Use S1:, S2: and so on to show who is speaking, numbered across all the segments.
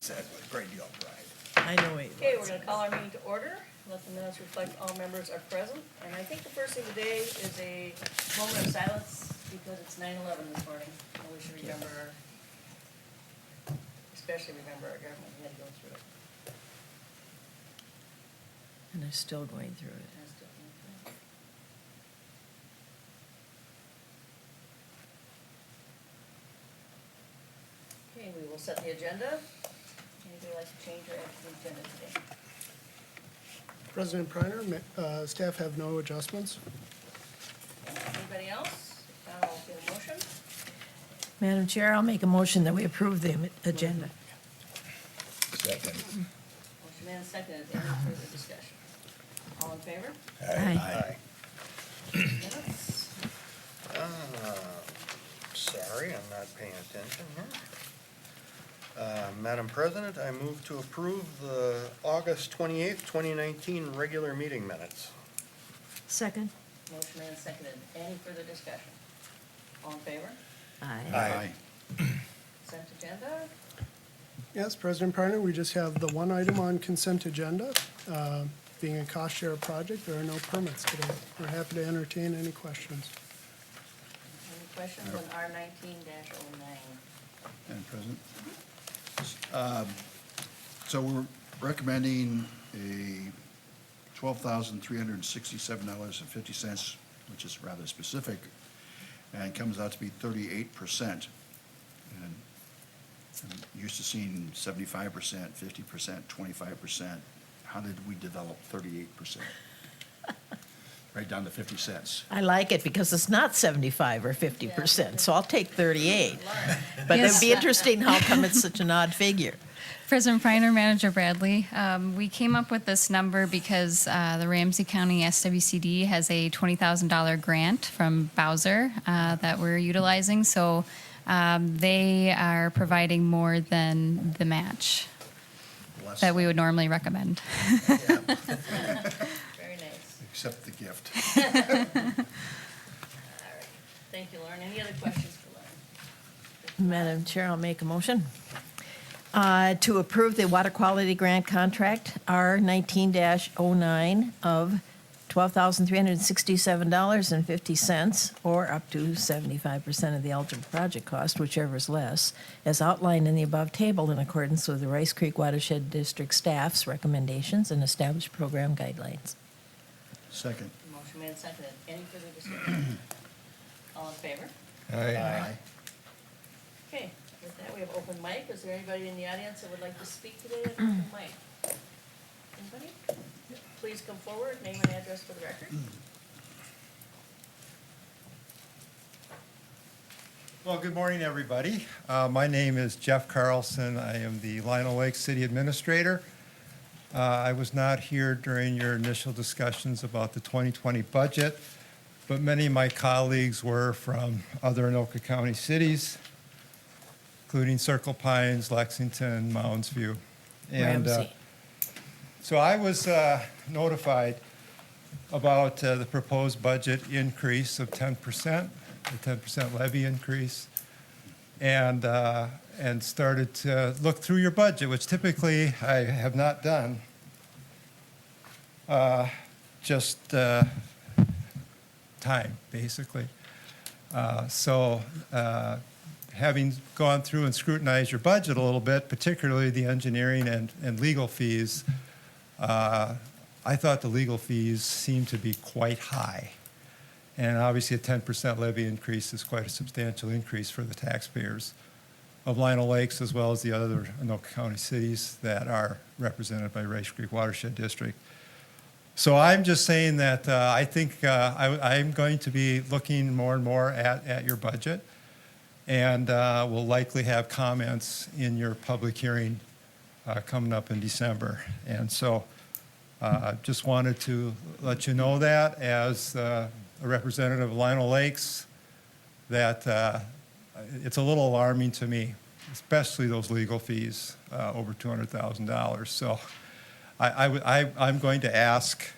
S1: said with a great deal of pride.
S2: I know it
S3: Okay, we're
S2: was.
S3: gonna call our meeting to order. Let the minutes reflect all members are present. And I think the first thing today is a moment of silence because it's 9/11 this morning. And we should remember, especially remember our government. We had to go through it.
S2: And they're still going through it.
S3: And still going through it. Okay, we will set the agenda. Anybody like to change or add to the agenda today?
S4: President Priner, staff have no adjustments.
S3: Anybody else? If not, I'll get a motion.
S2: Madam Chair, I'll make a motion that we approve the agenda.
S1: Second.
S3: Motion made and seconded. Any further discussion? All in favor?
S2: Aye.
S3: Minutes?
S5: Sorry, I'm not paying attention here. Madam President, I move to approve the August 28th, 2019 regular meeting minutes.
S2: Second?
S3: Motion made and seconded. Any further discussion? All in favor?
S2: Aye.
S3: Consent agenda?
S4: Yes, President Priner, we just have the one item on consent agenda. Being a cost share project, there are no permits today. We're happy to entertain any questions.
S3: Any questions on R 19-09?
S1: Madam President? So we're recommending a $12,367.50, which is rather specific, and comes out to be 38%. And I'm used to seeing 75%, 50%, 25%. How did we develop 38%? Right down to 50 cents.
S2: I like it because it's not 75 or 50%, so I'll take 38. But
S6: Yes.
S2: it'd be interesting how come it's such an odd figure.
S6: President Priner, Manager Bradley, we came up with this number because the Ramsey County SWCD has a $20,000 grant from Bowser that we're utilizing, so they are providing more than the match
S1: Less-
S6: that we would normally recommend.
S3: Very nice.
S1: Accept the gift.
S3: All right. Thank you, Lauren. Any other questions for Lauren?
S2: Madam Chair, I'll make a motion to approve the water quality grant contract R 19-09 of $12,367.50, or up to 75% of the eligible project cost, whichever is less, as outlined in the above table in accordance with the Rice Creek Watershed District staff's recommendations and established program guidelines.
S1: Second.
S3: Motion made and seconded. Any further discussion? All in favor?
S5: Aye.
S3: Okay, with that, we have open mic. Is there anybody in the audience that would like to speak today at open mic? Anybody? Please come forward, name and address for the record.
S7: Well, good morning, everybody. My name is Jeff Carlson. I am the Lionel Lake City Administrator. I was not here during your initial discussions about the 2020 budget, but many of my colleagues were from other Anoka County cities, including Circle Pines, Lexington, Mounds View.
S2: Ramsey.
S7: So I was notified about the proposed budget increase of 10%, the 10% levy increase, and started to look through your budget, which typically I have not done. Just time, basically. Having gone through and scrutinized your budget a little bit, particularly the engineering and legal fees, I thought the legal fees seemed to be quite high. And obviously a 10% levy increase is quite a substantial increase for the taxpayers of Lionel Lakes, as well as the other Anoka County cities that are represented by Rice Creek Watershed District. So I'm just saying that I think I'm going to be looking more and more at your budget, and we'll likely have comments in your public hearing coming up in December. And so just wanted to let you know that as a representative of Lionel Lakes, that it's a little alarming to me, especially those legal fees, over $200,000. So I'm going to ask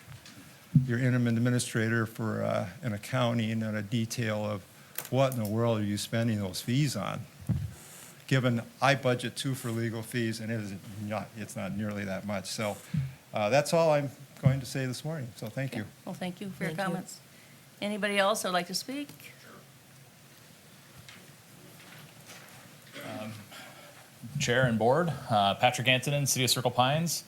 S7: your interim administrator for an accounting and a detail of what in the world are you spending those fees on. given I budget too for legal fees, and it's not nearly that much. So that's all I'm going to say this morning, so thank you.
S3: Well, thank you for your
S2: Thank you.
S3: comments. Anybody else that would like to speak?
S8: Chair and Board, Patrick Antonin, City of Circle Pines.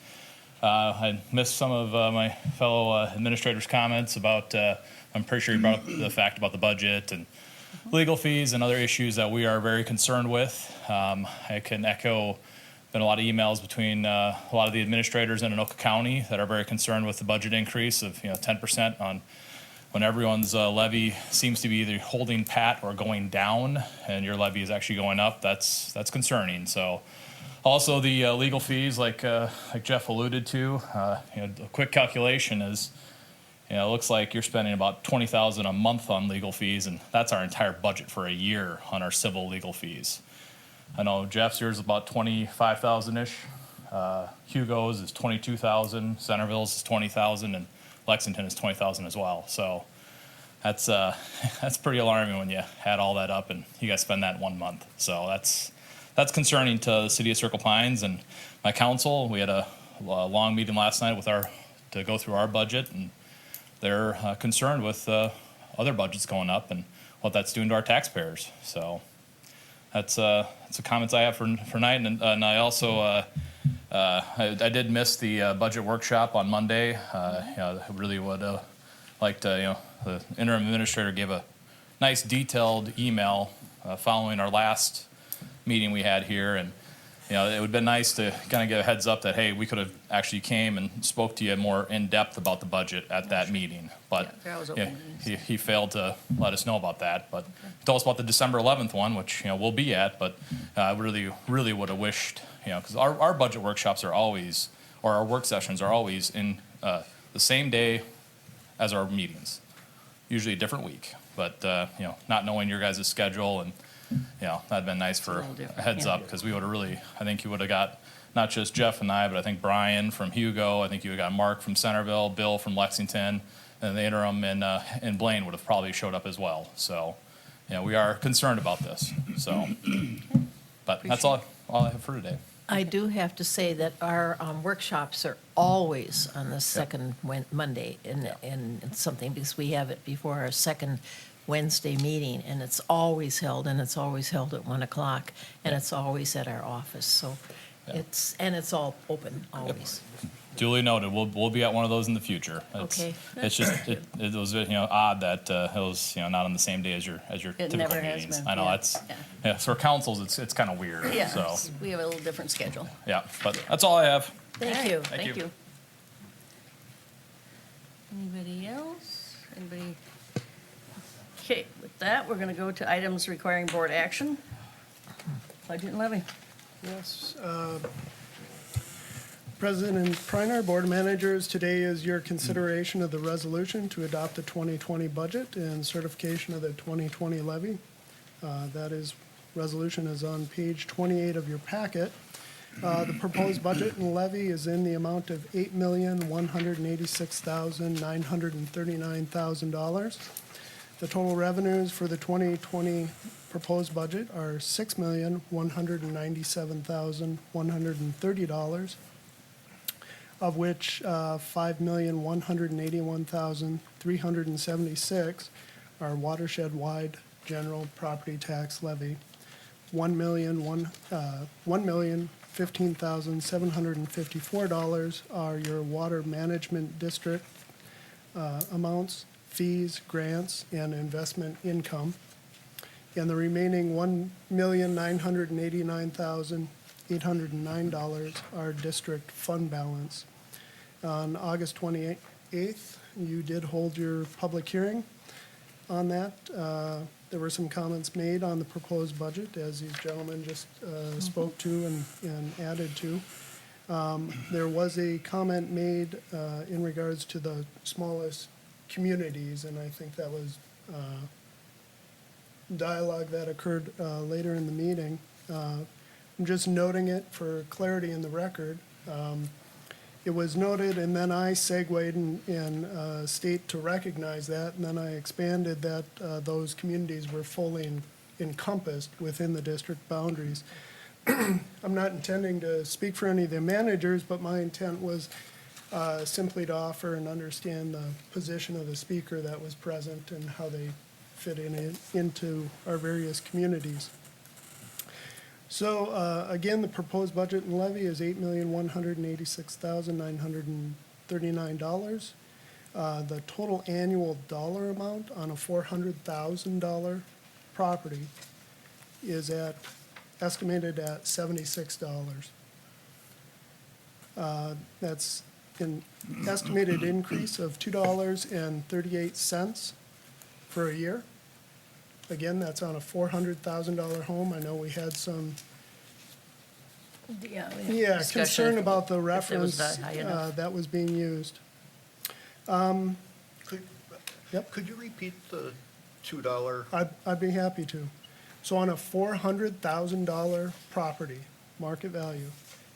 S8: I missed some of my fellow administrators' comments about, I'm pretty sure you brought up the fact about the budget and legal fees and other issues that we are very concerned with. I can echo, been a lot of emails between a lot of the administrators in Anoka County that are very concerned with the budget increase of 10% on when everyone's levy seems to be either holding pat or going down, and your levy is actually going up. That's concerning. So, also the legal fees, like Jeff alluded to, a quick calculation is, it looks like you're spending about $20,000 a month on legal fees, and that's our entire budget for a year on our civil legal fees. I know Jeff's yours is about 25,000-ish. Hugo's is 22,000. Centerville's is 20,000, and Lexington is 20,000 as well. So that's that's pretty alarming when you add all that up and you guys spend that in 1 month. So that's concerning to the city of Circle Pines and my council. We had a long meeting last night with to go through our budget, and they're concerned with other budgets going up and what that's doing to our taxpayers. So that's the comments I have for tonight. And I also I did miss the budget workshop on Monday. I really would like to, the interim administrator gave a nice detailed email following our last meeting we had here. And, it would have been nice to kind of get a heads up that, hey, we could have actually came and spoke to you more in depth about the budget at that meeting. But
S3: Yeah, that was open meetings.
S8: he failed to let us know about that. But he told us about the December 11th one, which, we'll be at. But I really would have wished, because our budget workshops are always, or our work sessions are always in the same day as our meetings, usually a different week. But, not knowing your guys' schedule and, that'd been nice for
S3: little different,
S8: a heads
S3: yeah.
S8: up, because we would have really, I think you would have got not just Jeff and I, but I think Brian from Hugo, I think you would have got Mark from Centerville, Bill from Lexington, and the interim in Blaine would have probably showed up as well. So, we are concerned about this. So, but that's all I have for today.
S2: I do have to say that our workshops are always on the second Monday in something, because we have it before our second Wednesday meeting, and it's always held at 1 o'clock, and it's always at our office. So it's all open, always.
S8: Duly noted. We'll be at one of those in the future.
S2: Okay.
S8: It's just it was odd that it was not on the same day as your typical
S3: never has
S8: meetings.
S3: been,
S8: I know
S3: yeah.
S8: that's for councils it's kind of weird.
S3: Yeah,
S8: So
S3: we have a little different schedule.
S8: yeah, but that's all I have.
S2: Thank you.
S8: Thank you.
S3: Anybody else? Anybody? Okay, with that, we're going to go to items requiring board action. Budget and levy.
S4: Yes. President Priner, Board of Managers, today is your consideration of the resolution to adopt the 2020 budget and certification of the 2020 levy. Resolution is on page 28 of your packet. The proposed budget and levy is in the amount of $8,186,939,000. The total revenues for the 2020 proposed budget are $6,197,130, of which $5,181,376 are watershed-wide general property tax levy. $1,015,754 are your water management district amounts, fees, grants, and investment income. And the remaining $1,989,809 are district fund balance. On August 28th, you did hold your public hearing on that. There were some comments made on the proposed budget, as these gentlemen just spoke to and added to. There was a comment made in regards to the smallest communities, and I think that was dialogue that occurred later in the meeting. I'm just noting it for clarity in the record. It was noted, and then I segued in state to recognize that, and then I expanded that those communities were fully encompassed within the district boundaries. I'm not intending to speak for any of the managers, but my intent was simply to offer and understand the position of the speaker that was present and how they fit into our various communities. So again, the proposed budget and levy is $8,186,939. The total annual dollar amount on a $400,000 property is estimated at $76. That's an estimated increase of $2.38 for a year. Again, that's on a $400,000 home. I know we had some,
S3: Discussion
S4: concern about the
S3: if it was
S4: reference
S3: that high enough.
S4: that was being used.
S5: Could,
S4: Yep.
S5: could you repeat the $2?
S4: I'd be happy to. So on a $400,000 property, market value,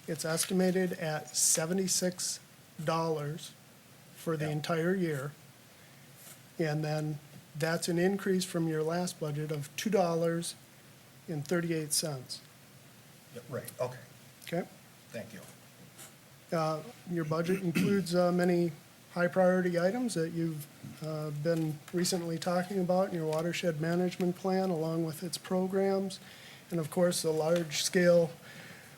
S4: it's estimated at $76 for the
S5: Yeah.
S4: entire year. And then that's an increase from your last budget of $2.38,
S5: Right, okay,
S4: okay?
S5: thank you.
S4: Your budget includes many high-priority items that you've been recently talking about in your watershed management plan, along with its programs, and of course, the large-scale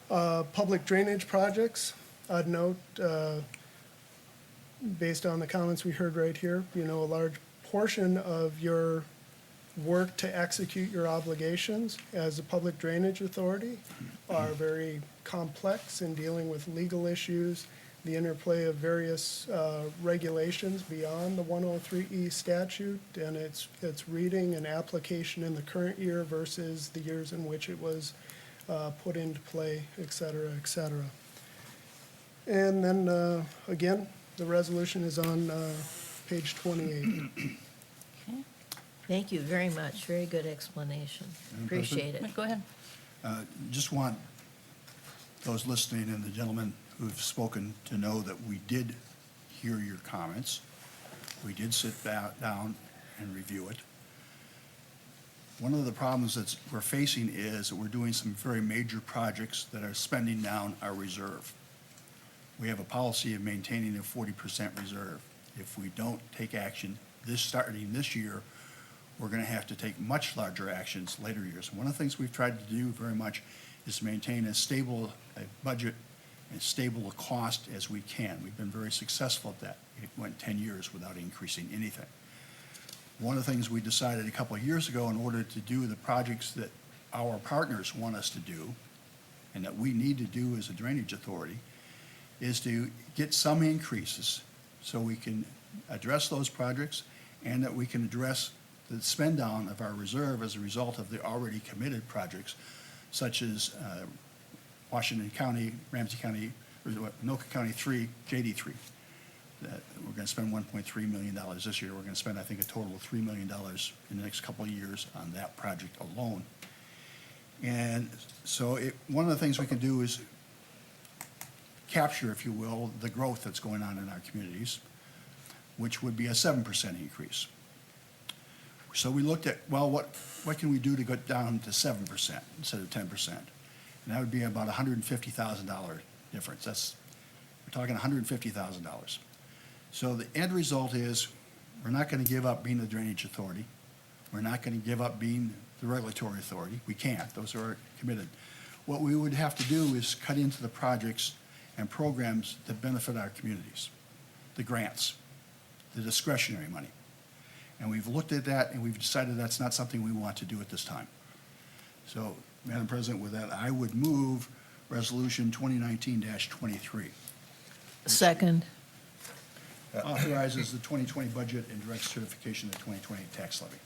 S4: public drainage projects. I'd note, based on the comments we heard right here, a large portion of your work to execute your obligations as a public drainage authority are very complex in dealing with legal issues, the interplay of various regulations beyond the 103E statute, and its reading and application in the current year versus the years in which it was put into play, et cetera, et cetera. And then, again, the resolution is on page 28.
S2: Thank you very much. Very good explanation. Appreciate it.
S3: Go ahead.
S1: Just want those listening and the gentlemen who've spoken to know that we did hear your comments. We did sit down and review it. One of the problems that we're facing is that we're doing some very major projects that are spending down our reserve. We have a policy of maintaining a 40% reserve. If we don't take action starting this year, we're going to have to take much larger actions later years. One of the things we've tried to do very much is maintain as stable a budget and stable a cost as we can. We've been very successful at that. It went 10 years without increasing anything. One of the things we decided a couple of years ago, in order to do the projects that our partners want us to do and that we need to do as a drainage authority, is to get some increases so we can address those projects and that we can address the spend down of our reserve as a result of the already committed projects, such as Washington County, Ramsey County, Anoka County 3, JD 3. That we're going to spend $1.3 million this year. We're going to spend, I think, a total of $3 million in the next couple of years on that project alone. And so one of the things we can do is capture, if you will, the growth that's going on in our communities, which would be a 7% increase. So we looked at, well, what can we do to go down to 7% instead of 10%? And that would be about $150,000 difference. We're talking $150,000. So the end result is we're not going to give up being the drainage authority. We're not going to give up being the regulatory authority. We can't. Those are committed. What we would have to do is cut into the projects and programs that benefit our communities, the grants, the discretionary money. And we've looked at that and we've decided that's not something we want to do at this time. So, Madam President, with that, I would move Resolution 2019-23.
S2: Second.
S1: Authorizes the 2020 budget and directs certification of the 2020 tax levy.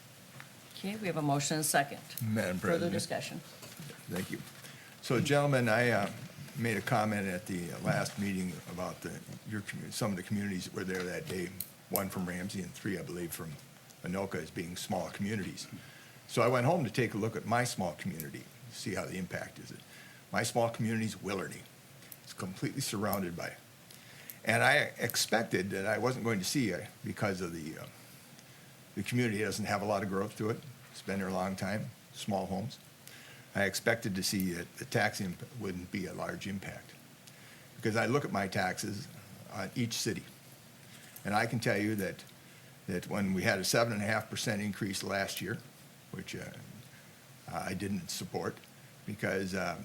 S3: Okay, we have a motion and a second.
S9: Madam
S3: Further
S9: President.
S3: discussion.
S9: Thank you. So, gentlemen, I made a comment at the last meeting about some of the communities that were there that day, one from Ramsey and three, I believe, from Anoka as being small communities. So I went home to take a look at my small community, see how the impact is. My small community is Willardy. It's completely surrounded by, and I expected that I wasn't going to see because of the community doesn't have a lot of growth to it. It's been there a long time, small homes. I expected to see that the tax wouldn't be a large impact. Because I look at my taxes on each city, and I can tell you that when we had a 7.5% increase last year, which I didn't support, because and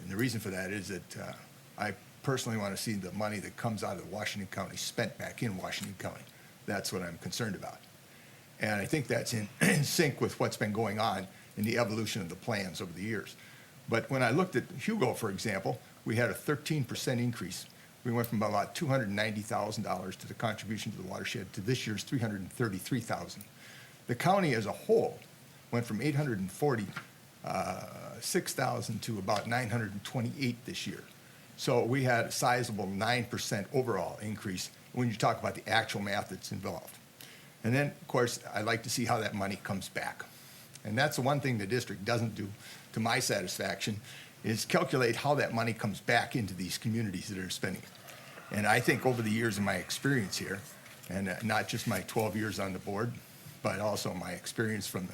S9: the reason for that is that I personally want to see the money that comes out of Washington County spent back in Washington County. That's what I'm concerned about. And I think that's in sync with what's been going on in the evolution of the plans over the years. But when I looked at Hugo, for example, we had a 13% increase. We went from about $290,000 to the contribution to the watershed to this year's $333,000. The county as a whole went from $846,000 to about $928 this year. So we had a sizable 9% overall increase when you talk about the actual math that's involved. And then, of course, I like to see how that money comes back. And that's the one thing the district doesn't do to my satisfaction, is calculate how that money comes back into these communities that are spending it. And I think over the years of my experience here, and not just my 12 years on the board, but also my experience from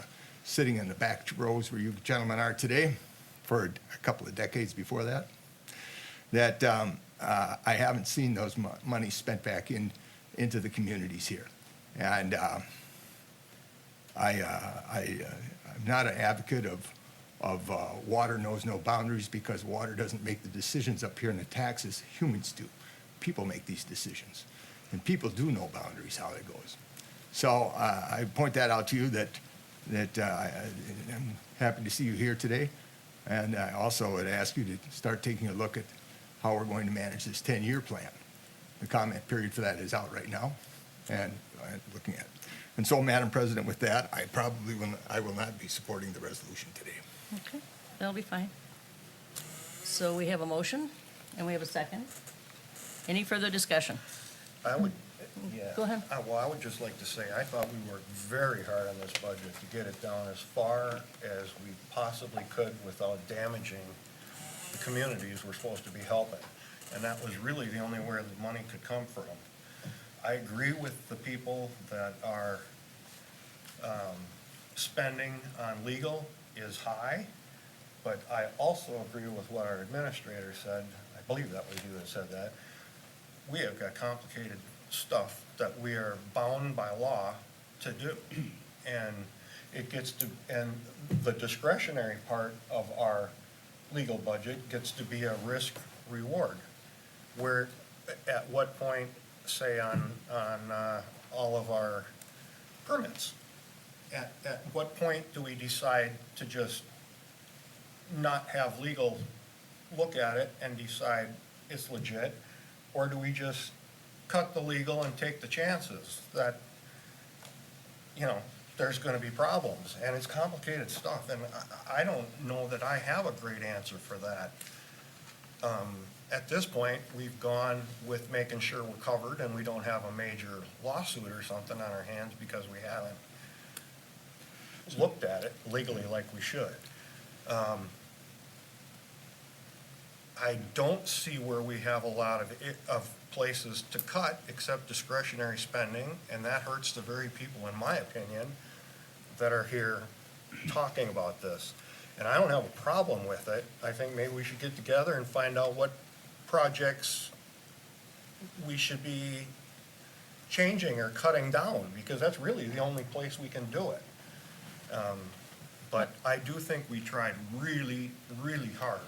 S9: sitting in the back rows where you gentlemen are today, for a couple of decades before that, that I haven't seen those monies spent back into the communities here. And I'm not an advocate of water knows no boundaries, because water doesn't make the decisions up here in the taxes. Humans do. People make these decisions. And people do know boundaries, how it goes. So I point that out to you that I'm happy to see you here today. And I also would ask you to start taking a look at how we're going to manage this 10-year plan. The comment period for that is out right now, and looking at it. And so, Madam President, with that, I will not be supporting the resolution today.
S3: Okay, that'll be fine. So we have a motion, and we have a second. Any further discussion?
S5: I would, yeah.
S3: Go ahead.
S5: Well, I would just like to say, I thought we worked very hard on this budget to get it down as far as we possibly could without damaging the communities we're supposed to be helping. And that was really the only where the money could come from. I agree with the people that are spending on legal is high, but I also agree with what our administrator said. I believe that was you that said that. We have got complicated stuff that we are bound by law to do. And it gets to, and the discretionary part of our legal budget gets to be a risk reward. Where, at what point, say on all of our permits, at what point do we decide to just not have legal look at it and decide it's legit? Or do we just cut the legal and take the chances that, you know, there's gonna be problems? And it's complicated stuff, and I don't know that I have a great answer for that. At this point, we've gone with making sure we're covered and we don't have a major lawsuit or something on our hands because we haven't looked at it legally like we should. I don't see where we have a lot of places to cut except discretionary spending, and that hurts the very people, in my opinion, that are here talking about this. And I don't have a problem with it. I think maybe we should get together and find out what projects we should be changing or cutting down, because that's really the only place we can do it. But I do think we tried really, really hard.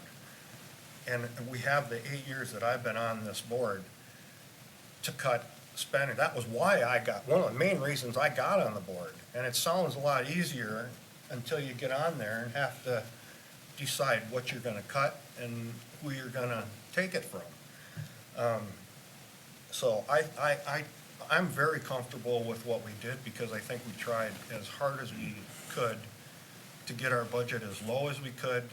S5: And we have the 8 years that I've been on this board to cut spending. That was why one of the main reasons I got on the board. And it sounds a lot easier until you get on there and have to decide what you're gonna cut and who you're gonna take it from. So I'm very comfortable with what we did, because I think we tried as hard as we could to get our budget as low as we could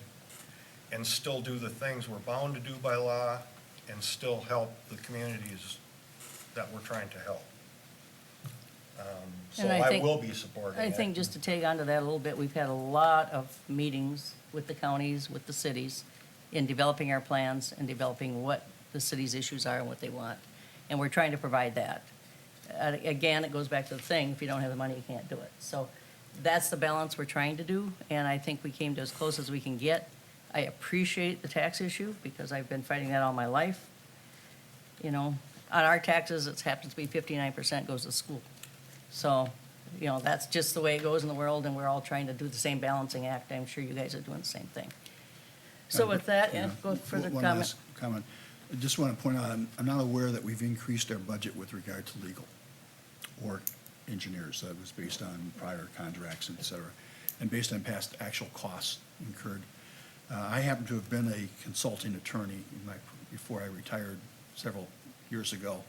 S5: and still do the things we're bound to do by law and still help the communities that we're trying to help. So
S3: And I
S5: I
S3: think-
S5: will be supporting
S3: I
S5: it.
S3: think just to take on to that a little bit, we've had a lot of meetings with the counties, with the cities, in developing our plans and developing what the city's issues are and what they want. And we're trying to provide that. Again, it goes back to the thing, if you don't have the money, you can't do it. So that's the balance we're trying to do, and I think we came to as close as we can get. I appreciate the tax issue, because I've been fighting that all my life. You know, on our taxes, it happens to be 59% goes to school. So, you know, that's just the way it goes in the world, and we're all trying to do the same balancing act. I'm sure you guys are doing the same thing. So with that, yeah, go further
S1: One
S3: comment.
S1: last comment. I just want to point out, I'm not aware that we've increased our budget with regard to legal or engineers. That was based on prior contracts, et cetera, and based on past actual costs incurred. I happen to have been a consulting attorney before I retired several years ago.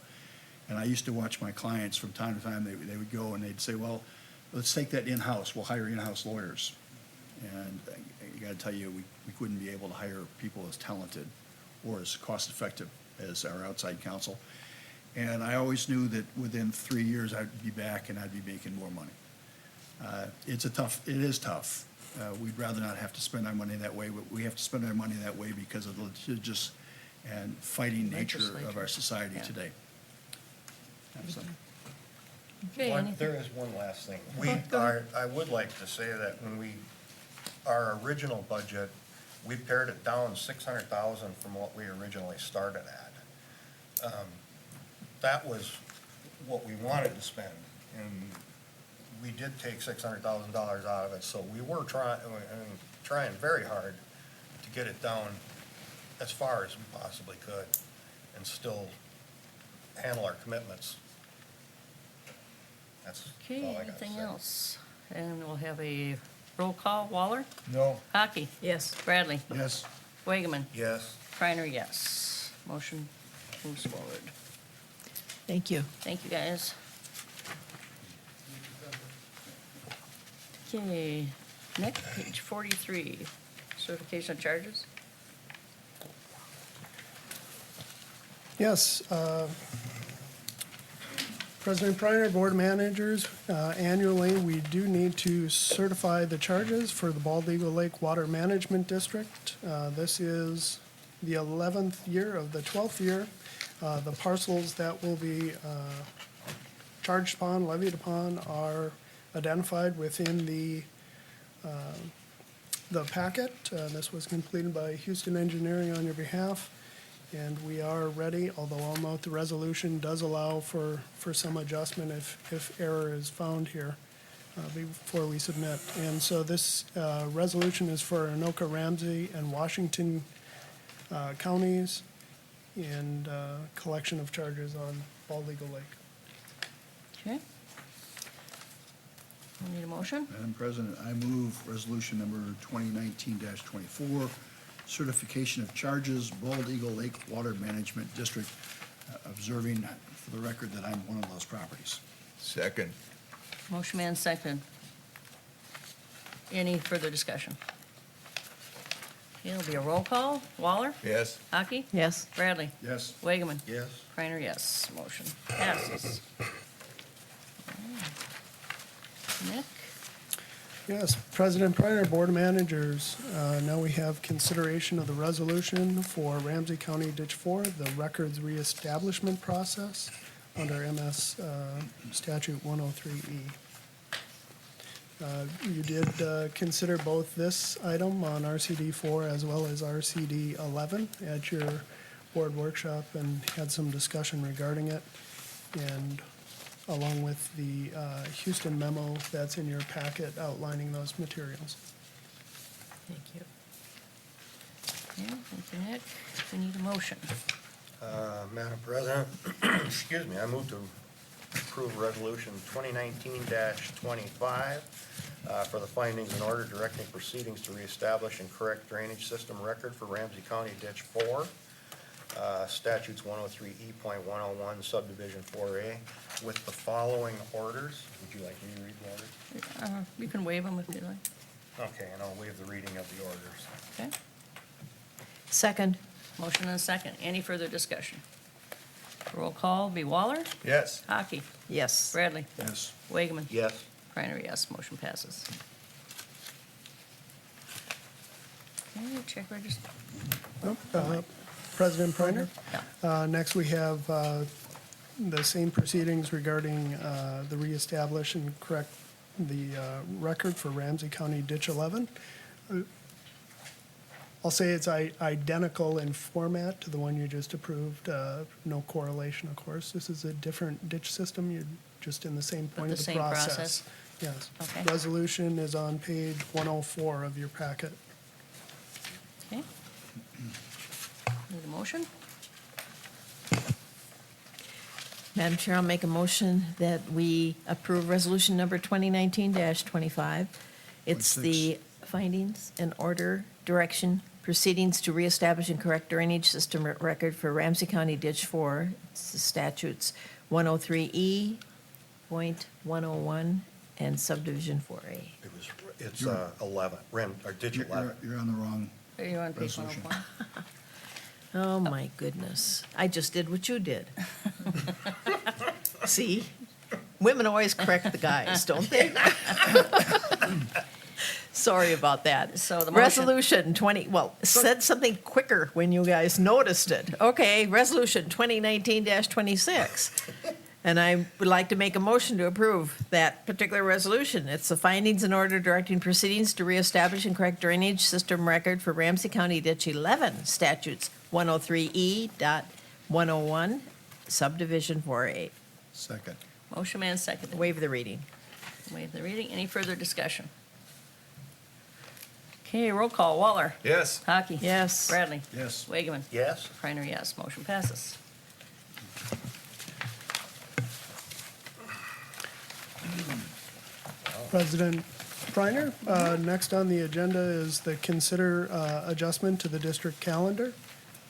S1: And I used to watch my clients from time to time. They would go and they'd say, well, let's take that in-house. We'll hire in-house lawyers. And I got to tell you, we couldn't be able to hire people as talented or as cost-effective as our outside counsel. And I always knew that within 3 years, I'd be back and I'd be making more money. It is tough. We'd rather not have to spend our money that way, but we have to spend our money that way because of the litigious and fighting nature of our society
S3: Yeah.
S1: today. So,
S3: Okay, anything?
S5: There is one last thing.
S3: Go ahead.
S5: I would like to say that when our original budget, we pared it down 600,000 from what we originally started at. That was what we wanted to spend, and we did take $600,000 out of it, so we were trying very hard to get it down as far as we possibly could and still handle our commitments. That's
S3: Okay,
S5: all I got to
S3: anything
S5: say.
S3: else? And we'll have a roll call. Waller?
S9: No.
S3: Hockey?
S2: Yes.
S3: Bradley?
S1: yes,
S3: Wageman?
S5: Yes.
S3: Kreiner, yes. Motion moves forward.
S2: Thank you.
S3: Thank you, guys. Okay, next, page 43, certification of charges.
S4: Yes, President Priner, Board Managers, annually, we do need to certify the charges for the Bald Eagle Lake Water Management District. This is the 11th year of the 12th year. The parcels that will be charged upon, levied upon, are identified within the packet. This was completed by Houston Engineering on your behalf, and we are ready, although I'll note the resolution does allow for some adjustment if error is found here before we submit. And so this resolution is for Anoka, Ramsey, and Washington counties, and collection of charges on Bald Eagle Lake.
S3: Okay. We need a motion?
S1: Madam President, I move resolution number 2019-24, certification of charges, Bald Eagle Lake Water Management District, observing for the record that I'm one of those properties.
S9: Second.
S3: Motion made and seconded. Any further discussion? Okay, it'll be a roll call. Waller?
S9: Yes.
S3: Hockey?
S2: Yes.
S3: Bradley?
S1: Yes,
S3: Wageman?
S5: Yes.
S3: Kreiner, yes. Motion passes. Nick?
S4: Yes, President Priner, Board of Managers, now we have consideration of the resolution for Ramsey County Ditch 4, the records reestablishment process under MS Statute 103E. You did consider both this item on RCD 4 as well as RCD 11 at your board workshop and had some discussion regarding it. And along with the Houston memo that's in your packet outlining those materials.
S3: Thank you. Okay, thank you, Nick. We need a motion.
S5: Madam President, excuse me, I move to approve resolution 2019-25 for the findings in order directing proceedings to reestablish and correct drainage system record for Ramsey County Ditch 4, statutes 103E.101 subdivision 4A, with the following orders. Would you like me to read the orders?
S3: You can waive them if you'd like.
S5: Okay, and I'll waive the reading of the orders.
S3: Okay,
S2: Second.
S3: motion and a second. Any further discussion? Roll call be Waller,
S9: Yes.
S3: Hockey,
S2: Yes.
S3: Bradley,
S1: yes,
S3: Wageman.
S5: Yes.
S3: Kreiner, yes. Motion passes. Okay, check register.
S4: President Priner?
S3: Yeah.
S4: Next, we have the same proceedings regarding the reestablish and correct the record for Ramsey County Ditch 11. I'll say it's identical in format to the one you just approved. No correlation, of course. This is a different ditch system. You're just in the same point
S3: the
S4: of the
S3: same
S4: process. Yes.
S3: Okay.
S4: Resolution is on page 104 of your packet.
S3: Okay. Need a motion?
S2: Madam Chair, I'll make a motion that we approve resolution number 2019-25. It's the findings and order direction proceedings to reestablish and correct drainage system record for Ramsey County Ditch 4, it's the statutes 103E.101 and subdivision 4A.
S5: It's 11, or ditch 11.
S1: You're on the wrong,
S3: Are you on page
S1: Resolution.
S3: 104?
S2: Oh, my goodness. I just did what you did. See? Women always correct the guys, don't they? Sorry about that.
S3: So the motion-
S2: Resolution 20, well, said something quicker when you guys noticed it. Okay, resolution 2019-26. And I would like to make a motion to approve that particular resolution. It's the findings and order directing proceedings to reestablish and correct drainage system record for Ramsey County Ditch 11 statutes 103E.101 subdivision 4A.
S1: second.
S3: Motion made and seconded.
S2: Waive the reading.
S3: Waive the reading. Any further discussion? Okay, roll call. Waller.
S9: Yes.
S3: Hockey.
S2: Yes.
S3: Bradley.
S1: Yes.
S3: Wageman.
S5: Yes?
S3: Reiner, yes. Motion passes.
S4: President Reiner, next on the agenda is the consider adjustment to the district calendar.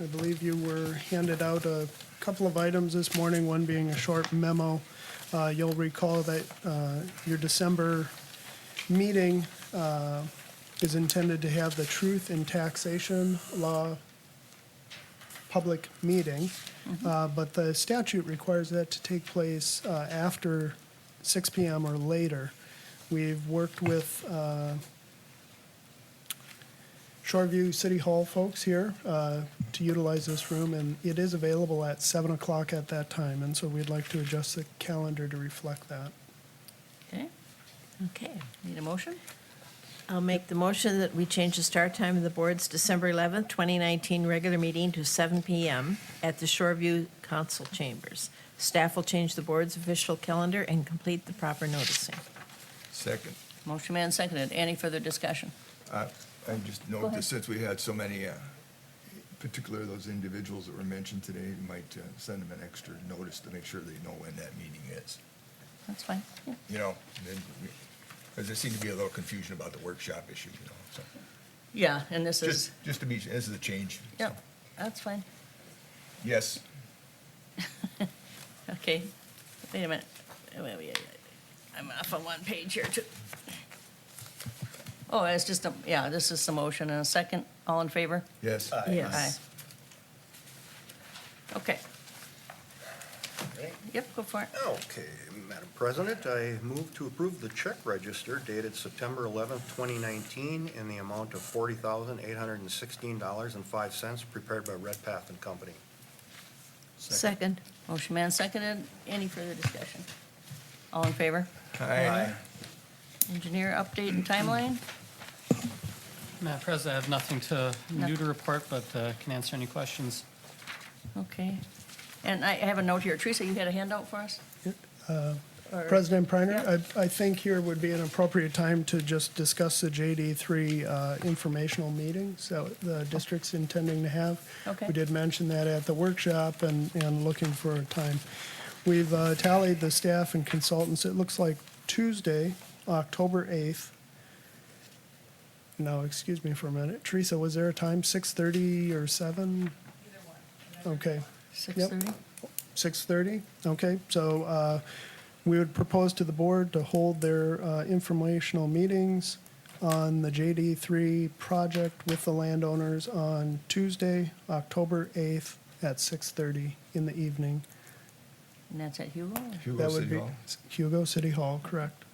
S4: I believe you were handed out a couple of items this morning, one being a short memo. You'll recall that your December meeting is intended to have the truth in taxation law public meeting, but the statute requires that to take place after 6 PM or later. We've worked with Shoreview City Hall folks here to utilize this room, and it is available at 7 o'clock at that time, and so we'd like to adjust the calendar to reflect that.
S3: Okay,
S2: Okay.
S3: need a motion?
S2: I'll make the motion that we change the start time of the board's December 11th, 2019 regular meeting to 7 PM at the Shoreview Council Chambers. Staff will change the board's official calendar and complete the proper noticing.
S9: Second.
S3: Motion made and seconded. Any further discussion?
S9: I just note that since we had so many, particularly those individuals that were mentioned today, you might send them an extra notice to make sure they know when that meeting is.
S3: That's fine. Yeah.
S9: You know, because there seemed to be a little confusion about the workshop issue, you know, so.
S3: Yeah, and this is,
S9: Just to be, this is a change.
S3: yeah, that's fine.
S9: Yes.
S3: Okay, wait a minute. I'm off on one page here too. Oh, it's just this is the motion and a second. All in favor?
S9: Yes.
S2: Yes.
S3: Okay,
S5: Okay.
S3: yep, go for it.
S5: Okay, Madam President, I move to approve the check register dated September 11th, 2019, in the amount of $40,816.05 prepared by Redpath and Company.
S2: Second.
S3: Motion made and seconded. Any further discussion? All in favor?
S9: Aye.
S3: Engineer update and timeline?
S10: Madam President, I have nothing new to report, but can answer any questions.
S3: Okay. And I have a note here. Teresa, you had a handout for us?
S4: President Preiner, I think here would be an appropriate time to just discuss the JD3 informational meetings that the district's intending to have.
S3: Okay.
S4: We did mention that at the workshop and looking for a time. We've tallied the staff and consultants. It looks like Tuesday, October 8th. Now, excuse me for a minute. Teresa, was there a time, 6:30 or 7? Either one. Okay.
S3: 6:30?
S4: 6:30, okay, so we would propose to the board to hold their informational meetings on the JD3 project with the landowners on Tuesday, October 8th at 6:30 in the evening.
S3: And that's at Hugo?
S9: Hugo
S4: That would
S9: City
S4: be
S9: Hall.
S4: Hugo City Hall, correct.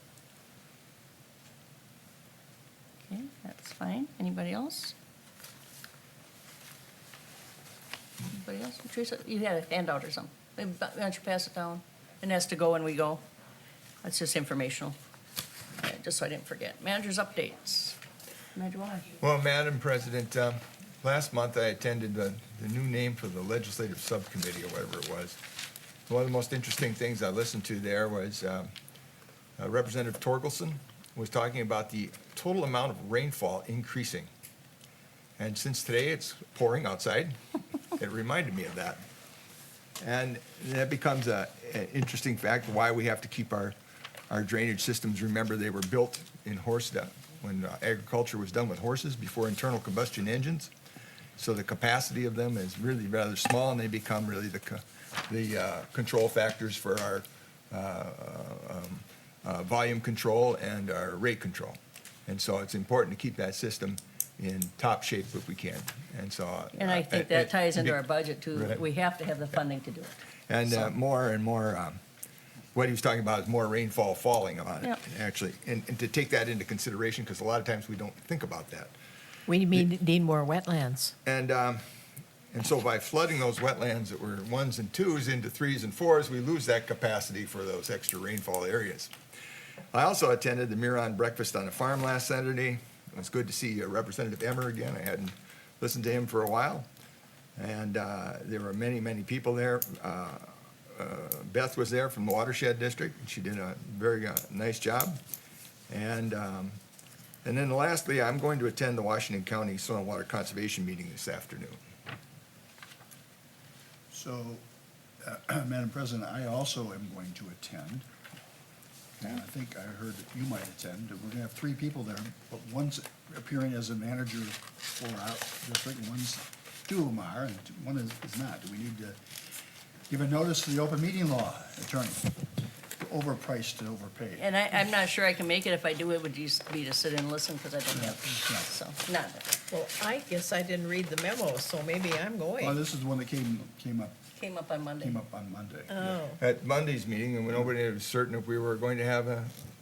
S3: Okay, that's fine. Anybody else? Anybody else? Teresa, you had a handout or something. Maybe, why don't you pass it down? It has to go when we go. That's just informational. Okay. just so I didn't forget. Managers updates. Manager Waller.
S9: Well, Madam President, last month I attended the new name for the legislative subcommittee, or whatever it was. One of the most interesting things I listened to there was Representative Torkelson was talking about the total amount of rainfall increasing. And since today it's pouring outside, it reminded me of that. And that becomes an interesting fact why we have to keep our drainage systems. Remember, they were built in when agriculture was done with horses before internal combustion engines. So the capacity of them is really rather small, and they become really the control factors for our volume control and our rate control. And so it's important to keep that system in top shape if we can. And so.
S3: And I think that ties into
S9: be-
S3: our budget too.
S9: Right.
S3: We have to have the funding to do it.
S9: And more and more, what he was talking about is more rainfall falling on it,
S3: Yep.
S9: actually. And to take that into consideration, because a lot of times we don't think about that.
S2: We need more wetlands.
S9: And so by flooding those wetlands that were 1s and 2s into 3s and 4s, we lose that capacity for those extra rainfall areas. I also attended the Miron Breakfast on a Farm last Saturday. It was good to see Representative Emmer again. I hadn't listened to him for a while. And there were many, many people there. Beth was there from the Watershed District, and she did a very nice job. And then lastly, I'm going to attend the Washington County Soil and Water Conservation meeting this afternoon.
S1: So, Madam President, I also am going to attend. And I think I heard that you might attend. We're gonna have 3 people there, but one's appearing as a manager for our district, and 2 of them are, and one is not. Do we need to give a notice to the open meeting law attorney? Overpriced and overpaid.
S3: And I'm not sure I can make it. If I do, it would just be to sit and listen because I don't have, so, not.
S2: Well, I guess I didn't read the memo, so maybe I'm going.
S1: Well, this is the one that came up
S3: Came up on Monday.
S1: on Monday.
S2: Oh,
S9: At Monday's meeting, and nobody was certain if we were going to have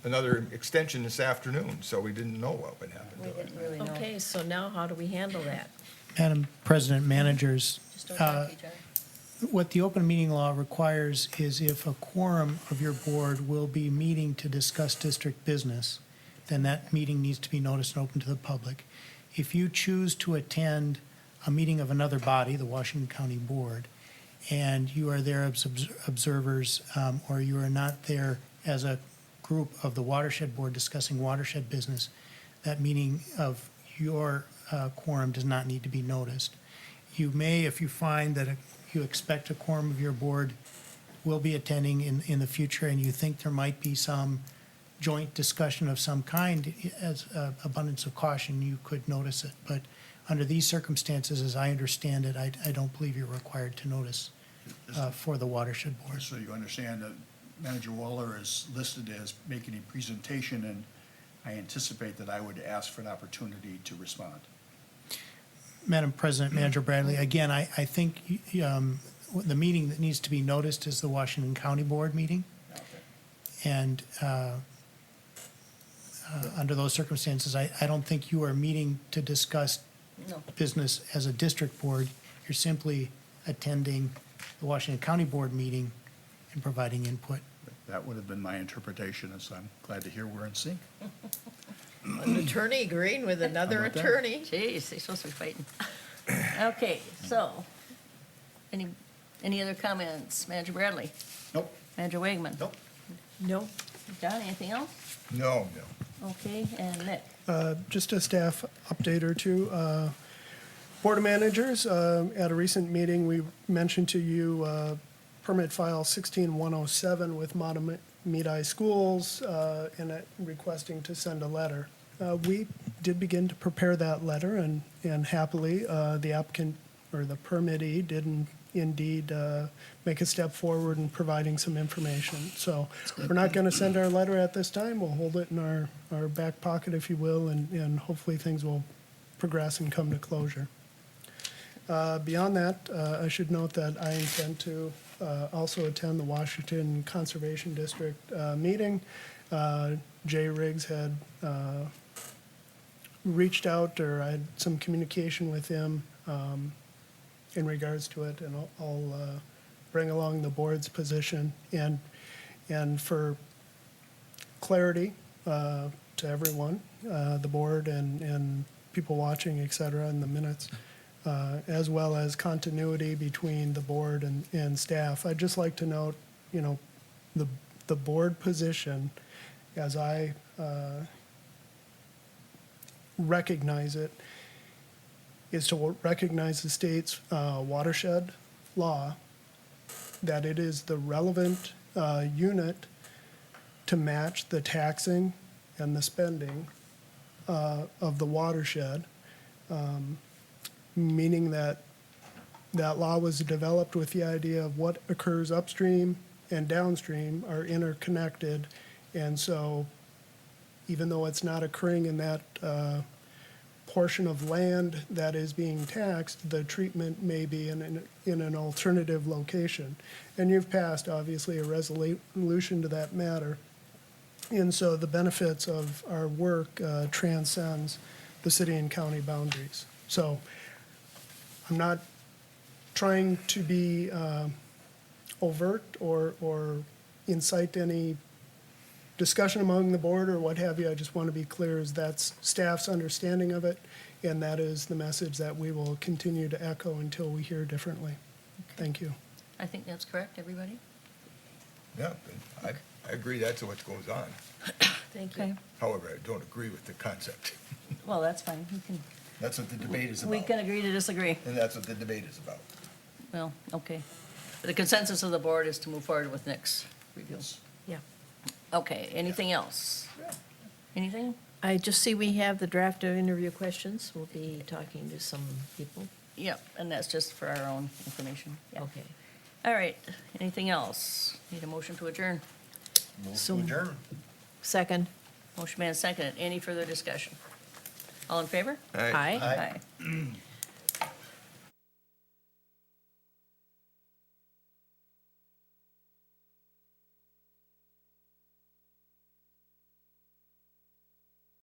S9: another extension this afternoon, so we didn't know what would happen
S3: We
S9: to it.
S3: didn't really know.
S2: okay, so now how do we handle that?
S11: Madam President, managers,
S3: Just don't talk to each other.
S11: what the open meeting law requires is if a quorum of your board will be meeting to discuss district business, then that meeting needs to be noticed and open to the public. If you choose to attend a meeting of another body, the Washington County Board, and you are there as observers, or you are not there as a group of the Watershed Board discussing watershed business, that meeting of your quorum does not need to be noticed. You may, if you find that you expect a quorum of your board will be attending in the future, and you think there might be some joint discussion of some kind, as abundance of caution, you could notice it. But under these circumstances, as I understand it, I don't believe you're required to notice for the Watershed Board.
S1: So you understand that Manager Waller is listed as making a presentation, and I anticipate that I would ask for an opportunity to respond.
S11: Madam President, Manager Bradley, again, I think the meeting that needs to be noticed is the Washington County Board meeting.
S1: Okay.
S11: And under those circumstances, I don't think you are meeting to discuss
S3: No.
S11: business as a district board. You're simply attending the Washington County Board meeting and providing input.
S1: That would have been my interpretation, and so I'm glad to hear we're in sync.
S2: An attorney agreeing with another
S1: How about that?
S2: attorney.
S3: Jeez, they're supposed to be fighting. Okay, so, any other comments? Manager Bradley?
S1: Nope.
S3: Manager Wegman?
S1: Nope.
S2: No,
S3: John, anything else?
S9: No.
S3: Okay, and Nick?
S4: Just a staff update or two. Board of Managers, at a recent meeting, we mentioned to you permit file 16107 with Matamidi Schools and requesting to send a letter. We did begin to prepare that letter, and happily, the applicant or the permittee did indeed make a step forward in providing some information. So we're not going to send our letter at this time. We'll hold it in our back pocket, if you will, and hopefully things will progress and come to closure. Beyond that, I should note that I intend to also attend the Washington Conservation District meeting. Jay Riggs had reached out, or I had some communication with him in regards to it, and I'll bring along the board's position. And for clarity, to to everyone, the board and people watching, et cetera, in the minutes, as well as continuity between the board and staff. I'd just like to note, the board position, as I recognize it, is to recognize the state's watershed law, that it is the relevant unit to match the taxing and the spending of the watershed, meaning that that law was developed with the idea of what occurs upstream and downstream are interconnected. And so even though it's not occurring in that portion of land that is being taxed, the treatment may be in an alternative location. And you've passed, obviously, a resolution to that matter. And so the benefits of our work transcends the city and county boundaries. So I'm not trying to be overt or incite any discussion among the board or what have you. I just want to be clear as that's staff's understanding of it, and that is the message that we will continue to echo until we hear differently. Thank you.
S3: I think that's correct, everybody?
S9: Yeah, I agree that's what goes on.
S2: Thank
S3: Okay.
S9: However, I don't agree with the concept.
S3: Well, that's fine.
S1: That's what the debate is
S3: We
S1: about.
S3: can agree to disagree.
S1: And that's what the debate is about.
S3: Well, okay. The consensus of the board is to move forward with Nick's review.
S2: Yeah.
S3: Okay, anything else? Anything?
S2: I just see we have the draft of interview questions. We'll be talking to some people.
S3: Yep, and that's just for our own information. Yeah.
S2: Okay.
S3: All right, anything else? Need a motion to adjourn?
S5: Move
S2: So-
S5: to adjourn.
S2: Second.
S3: Motion made and seconded. Any further discussion? All in favor?
S9: All right.
S2: Aye.
S3: Aye.